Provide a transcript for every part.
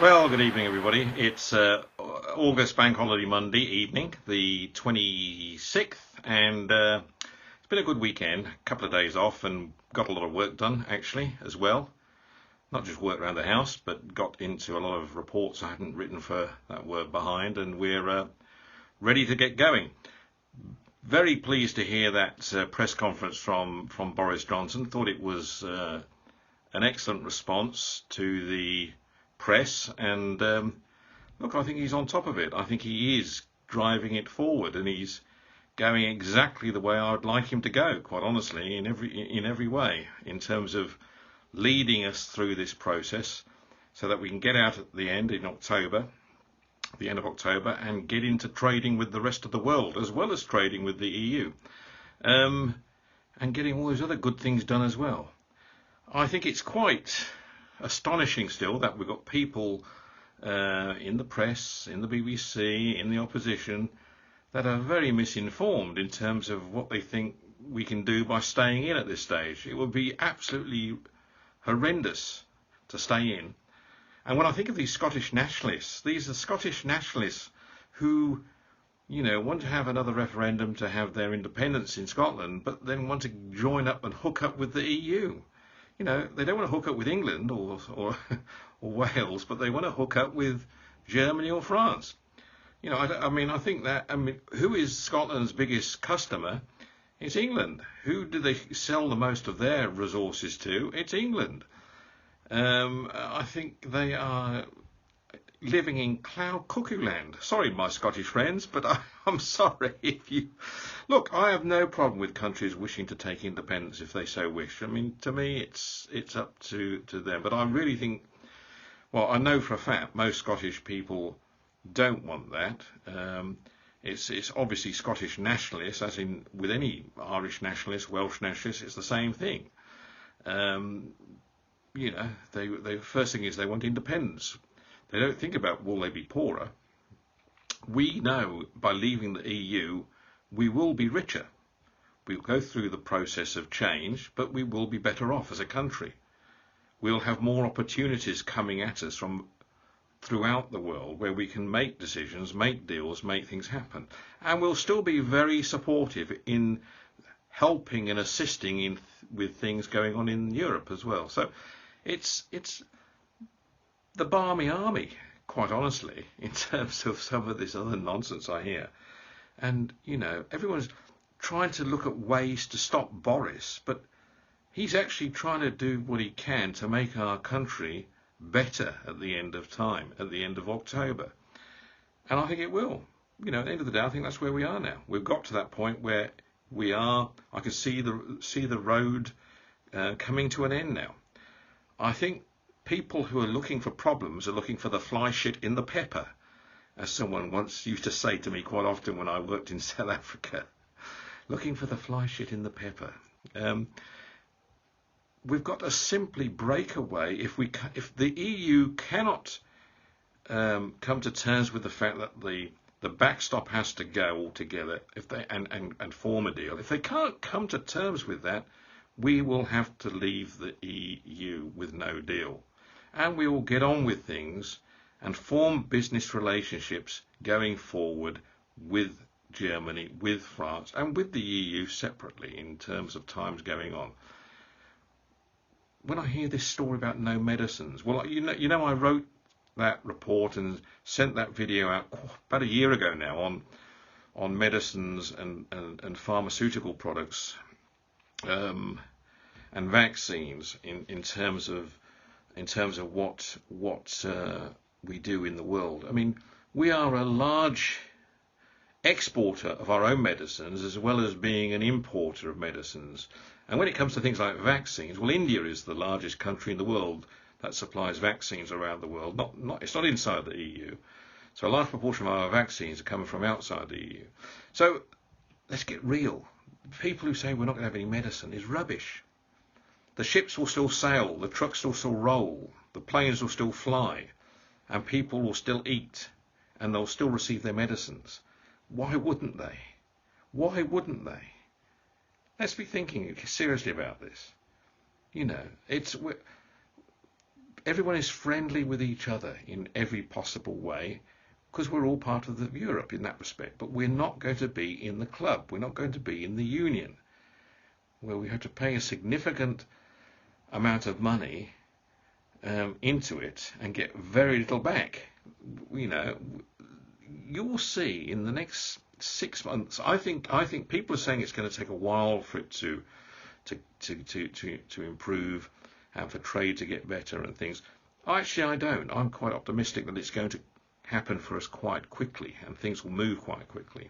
Well, good evening, everybody. It's August Bank Holiday Monday evening, the 26th, and it's been a good weekend. A couple of days off and got a lot of work done, actually, as well. Not just work around the house, but got into a lot of reports I hadn't written for that were behind, and we're ready to get going. Very pleased to hear that press conference from Boris Johnson. Thought it was an excellent response to the press, and look, I think he's on top of it. I think he is driving it forward, and he's going exactly the way I'd like him to go, quite honestly, in every way, in terms of leading us through this process, so that we can get out at the end in October, the end of October, and get into trading with the rest of the world, as well as trading with the EU, um, and getting all those other good things done as well. I think it's quite astonishing still that we've got people in the press, in the BBC, in the opposition, that are very misinformed in terms of what they think we can do by staying in at this stage. It would be absolutely horrendous to stay in. And when I think of these Scottish nationalists, these are Scottish nationalists who, want to have another referendum to have their independence in Scotland, but then want to join up and hook up with the EU. They don't want to hook up with England or or Wales, but they want to hook up with Germany or France. I think that, who is Scotland's biggest customer? It's England. Who do they sell the most of their resources to? It's England. I think they are living in cloud cuckoo land. Sorry, my Scottish friends, but I'm sorry if you... Look, I have no problem with countries wishing to take independence if they so wish. To me, it's up to them. But I really think, well, I know for a fact most Scottish people don't want that. It's obviously Scottish nationalists, as in with any Irish nationalist, Welsh nationalist, it's the same thing. They first thing is they want independence. They don't think about will they be poorer. We know by leaving the EU, we will be richer. We'll go through the process of change, but we will be better off as a country. We'll have more opportunities coming at us from throughout the world where we can make decisions, make deals, make things happen. And we'll still be very supportive in helping and assisting with things going on in Europe as well. So it's the barmy army, quite honestly, in terms of some of this other nonsense I hear. And, everyone's trying to look at ways to stop Boris, but he's actually trying to do what he can to make our country better at the end of time, at the end of October. And I think it will. At the end of the day, I think that's where we are now. We've got to that point where we are. I can see the road coming to an end now. I think people who are looking for problems are looking for the fly shit in the pepper, as someone once used to say to me quite often when I worked in South Africa. Looking for the fly shit in the pepper. We've got to simply break away. If the EU cannot come to terms with the fact that the backstop has to go altogether, if they and form a deal. If they can't come to terms with that, we will have to leave the EU with no deal. And we will get on with things and form business relationships going forward with Germany, with France, and with the EU separately in terms of times going on. When I hear this story about no medicines, well, I wrote that report and sent that video out about a year ago now on medicines and pharmaceutical products and vaccines in terms of what we do in the world. We are a large exporter of our own medicines as well as being an importer of medicines. And when it comes to things like vaccines, well, India is the largest country in the world that supplies vaccines around the world. It's not inside the EU. So a large proportion of our vaccines are coming from outside the EU. So let's get real. People who say we're not going to have any medicine is rubbish. The ships will still sail, the trucks will still roll, the planes will still fly, and people will still eat, and they'll still receive their medicines. Why wouldn't they? Why wouldn't they? Let's be thinking seriously about this. everyone is friendly with each other in every possible way, because we're all part of Europe in that respect. But we're not going to be in the club. We're not going to be in the union, where we have to pay a significant amount of money into it and get very little back. You know, you'll see in the next 6 months. I think people are saying it's going to take a while for it to improve and for trade to get better and things. Actually, I don't. I'm quite optimistic that it's going to happen for us quite quickly and things will move quite quickly.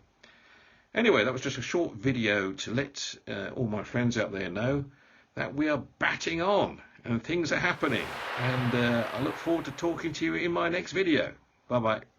Anyway, that was just a short video to let all my friends out there know that we are batting on and things are happening. And I look forward to talking to you in my next video. Bye-bye.